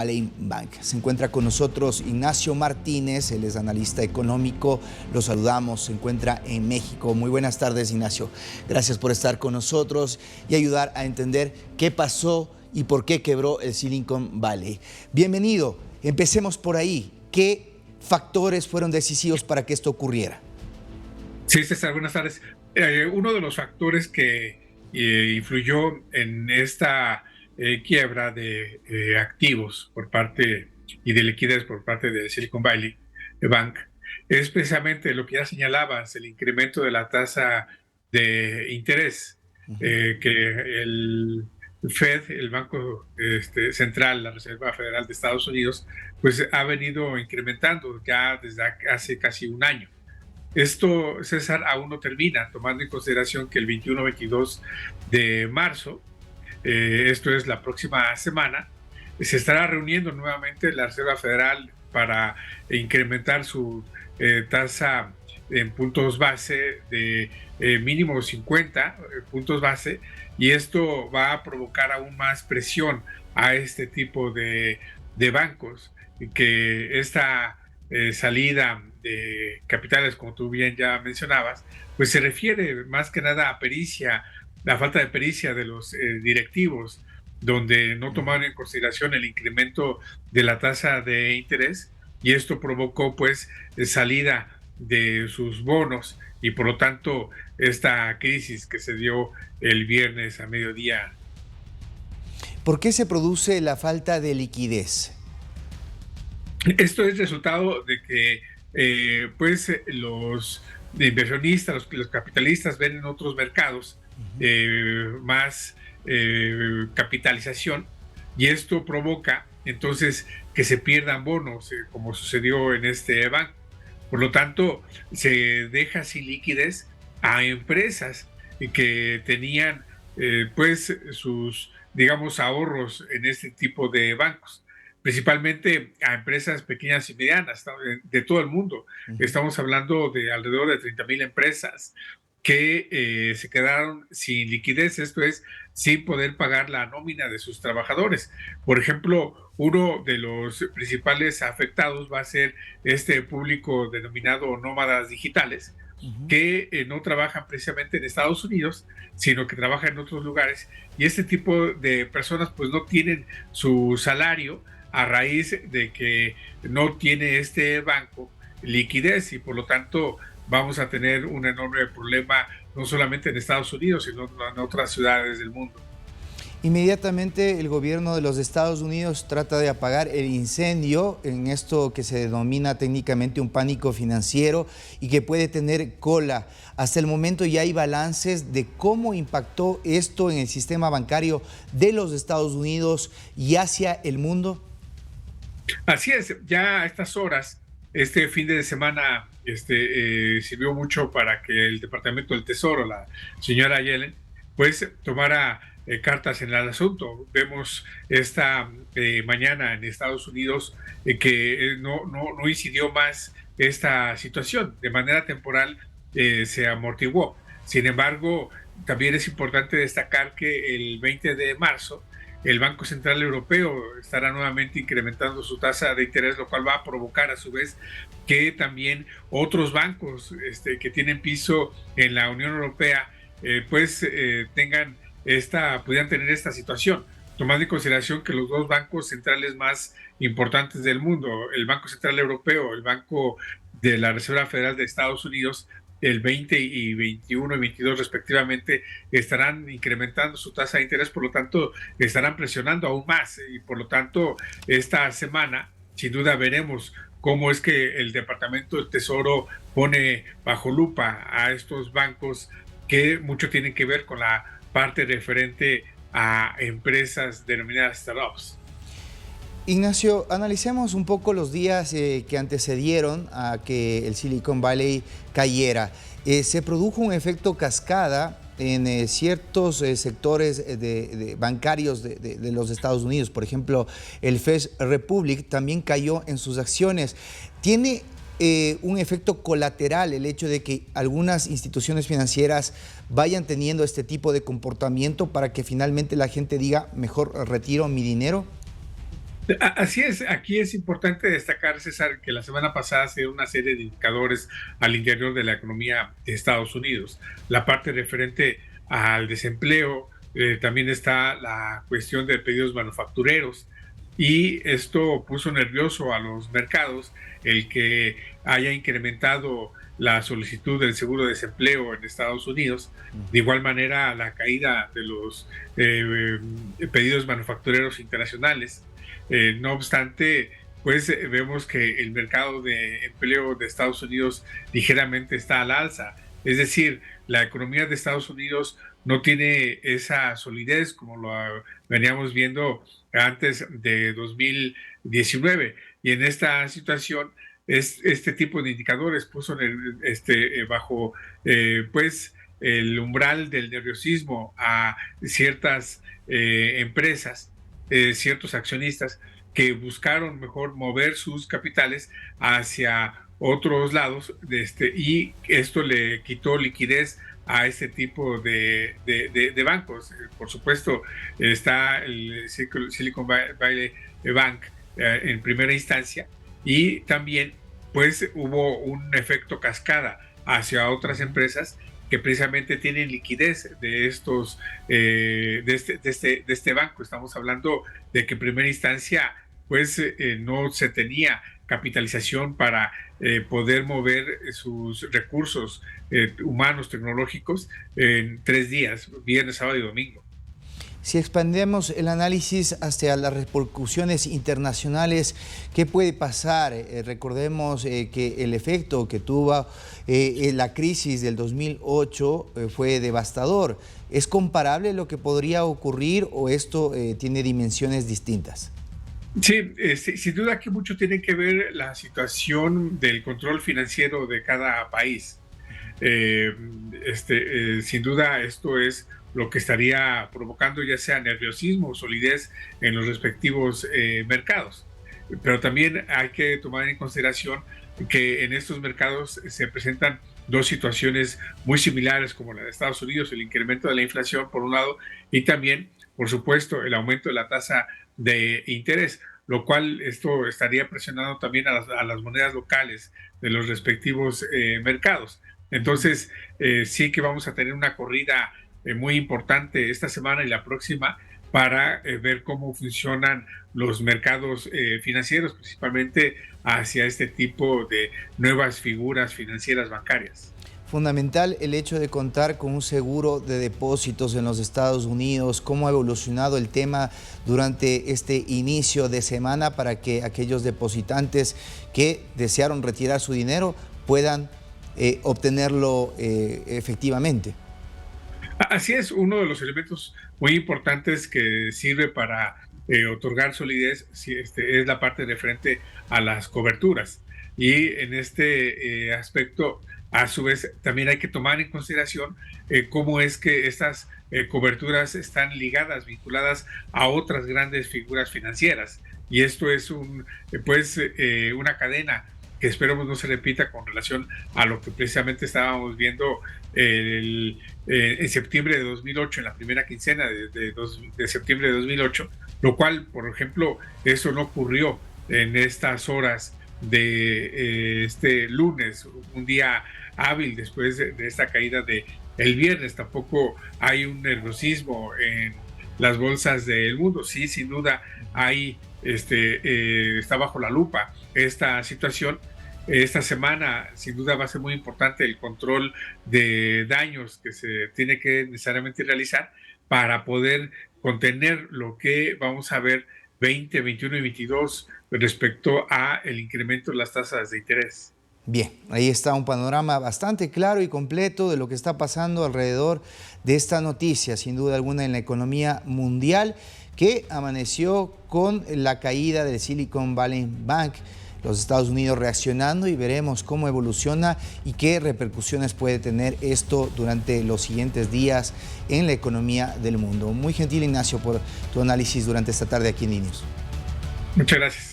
Valley Bank. Se encuentra con nosotros Ignacio Martínez, él es analista económico, lo saludamos, se encuentra en México. Muy buenas tardes, Ignacio. Gracias por estar con nosotros y ayudar a entender qué pasó y por qué quebró el Silicon Valley. Bienvenido, empecemos por ahí. ¿Qué factores fueron decisivos para que esto ocurriera? Sí, César, buenas tardes. Uno de los factores que influyó en esta quiebra de activos por parte y de liquidez por parte de Silicon Valley Bank es precisamente lo que ya señalabas, el incremento de la tasa de interés que el Fed, el Banco Central, la Reserva Federal de Estados Unidos, pues ha venido incrementando ya desde hace casi un año. Esto, César, aún no termina, tomando en consideración que el 21-22 de marzo, esto es la próxima semana, se estará reuniendo nuevamente la Reserva Federal para incrementar su tasa en puntos base de mínimo 50 puntos base, y esto va a provocar aún más presión a este tipo de bancos, que esta salida de capitales, como tú bien ya mencionabas, pues se refiere más que nada a pericia, la falta de pericia de los directivos, donde no tomaron en consideración el incremento de la tasa de interés, y esto provocó pues salida de sus bonos y por lo tanto esta crisis que se dio el viernes a mediodía. ¿Por qué se produce la falta de liquidez? Esto es resultado de que los inversionistas, los capitalistas ven en otros mercados más capitalización, y esto provoca entonces que se pierdan bonos, como sucedió en este banco. Por lo tanto, se deja sin liquidez a empresas que tenían sus, digamos, ahorros en este tipo de bancos, principalmente a empresas pequeñas y medianas de todo el mundo. Estamos hablando de alrededor de 30,000 empresas que se quedaron sin liquidez, esto es, sin poder pagar la nómina de sus trabajadores. Por ejemplo, uno de los principales afectados va a ser este público denominado nómadas digitales, que no trabajan precisamente en Estados Unidos, sino que trabajan en otros lugares, y este tipo de personas pues no tienen su salario a raíz de que no tiene este banco liquidez, y por lo tanto vamos a tener un enorme problema no solamente en Estados Unidos, sino en otras ciudades del mundo. Inmediatamente el gobierno de los Estados Unidos trata de apagar el incendio en esto que se denomina técnicamente un pánico financiero y que puede tener cola. Hasta el momento ya hay balances de cómo impactó esto en el sistema bancario de los Estados Unidos y hacia el mundo. Así es, ya a estas horas, este fin de semana sirvió mucho para que el Departamento del Tesoro, la señora Yellen, pues tomara cartas en el asunto. Vemos esta mañana en Estados Unidos que no incidió más esta situación. De manera temporal se amortiguó. Sin embargo, también es importante destacar que el 20 de marzo el Banco Central Europeo estará nuevamente incrementando su tasa de interés, lo cual va a provocar a su vez que también otros bancos que tienen piso en la Unión Europea pudieran tener esta situación, tomando en consideración que los dos bancos centrales más importantes del mundo, el Banco Central Europeo, el Banco de la Reserva Federal de Estados Unidos, el 20 y 21 y 22 respectivamente, estarán incrementando su tasa de interés, por lo tanto estarán presionando aún más, y por lo tanto esta semana sin duda veremos cómo es que el Departamento del Tesoro pone bajo lupa a estos bancos que mucho tienen que ver con la parte referente a empresas denominadas startups. Ignacio, analicemos un poco los días que antecedieron a que el Silicon Valley cayera. Se produjo un efecto cascada en ciertos sectores bancarios de los Estados Unidos. Por ejemplo, el First Republic también cayó en sus acciones. ¿Tiene un efecto colateral el hecho de que algunas instituciones financieras vayan teniendo este tipo de comportamiento para que finalmente la gente diga, mejor retiro mi dinero? Así es, aquí es importante destacar, César, que la semana pasada se dio una serie de indicadores al interior de la economía de Estados Unidos. La parte referente al desempleo, también está la cuestión de pedidos manufactureros, y esto puso nervioso a los mercados el que haya incrementado la solicitud del seguro de desempleo en Estados Unidos. De igual manera, la caída de los pedidos manufactureros internacionales. No obstante, pues vemos que el mercado de empleo de Estados Unidos ligeramente está al alza. Es decir, la economía de Estados Unidos no tiene esa solidez como lo veníamos viendo antes de 2019. Y en esta situación, este tipo de indicadores puso bajo pues el umbral del nerviosismo a ciertas empresas, ciertos accionistas que buscaron mejor mover sus capitales hacia otros lados, y esto le quitó liquidez a este tipo de bancos. Por supuesto, está el Silicon Valley Bank en primera instancia, y también pues hubo un efecto cascada hacia otras empresas que precisamente tienen liquidez de estos de este banco. Estamos hablando de que en primera instancia pues no se tenía capitalización para poder mover sus recursos humanos, tecnológicos, en 3 días, viernes, sábado y domingo. Si expandemos el análisis hacia las repercusiones internacionales, ¿qué puede pasar? Recordemos que el efecto que tuvo la crisis del 2008 fue devastador. ¿Es comparable lo que podría ocurrir o esto tiene dimensiones distintas? Sí, sin duda que mucho tiene que ver la situación del control financiero de cada país. Sin duda esto es lo que estaría provocando ya sea nerviosismo o solidez en los respectivos mercados. Pero también hay que tomar en consideración que en estos mercados se presentan dos situaciones muy similares como la de Estados Unidos: el incremento de la inflación por un lado, y también, por supuesto, el aumento de la tasa de interés, lo cual esto estaría presionando también a las monedas locales de los respectivos mercados. Entonces, sí que vamos a tener una corrida muy importante esta semana y la próxima para ver cómo funcionan los mercados financieros, principalmente hacia este tipo de nuevas figuras financieras bancarias. Fundamental el hecho de contar con un seguro de depósitos en los Estados Unidos. ¿Cómo ha evolucionado el tema durante este inicio de semana para que aquellos depositantes que desearon retirar su dinero puedan obtenerlo efectivamente? Así es, uno de los elementos muy importantes que sirve para otorgar solidez es la parte referente a las coberturas. Y en este aspecto, a su vez, también hay que tomar en consideración cómo es que estas coberturas están ligadas, vinculadas a otras grandes figuras financieras. Y esto es una cadena que esperemos no se repita con relación a lo que precisamente estábamos viendo en septiembre de 2008, en la primera quincena de septiembre de 2008, lo cual, por ejemplo, eso no ocurrió en estas horas de este lunes, un día hábil después de esta caída de el viernes. Tampoco hay un nerviosismo en las bolsas del mundo. Sí, sin duda hay está bajo la lupa esta situación. Esta semana sin duda va a ser muy importante el control de daños que se tiene que necesariamente realizar para poder contener lo que vamos a ver 20, 21 y 22 respecto a el incremento de las tasas de interés. Bien, ahí está un panorama bastante claro y completo de lo que está pasando alrededor de esta noticia, sin duda alguna, en la economía mundial, que amaneció con la caída del Silicon Valley Bank. Los Estados Unidos reaccionando, y veremos cómo evoluciona y qué repercusiones puede tener esto durante los siguientes días en la economía del mundo. Muy gentil, Ignacio, por tu análisis durante esta tarde aquí en Ninews. Muchas gracias.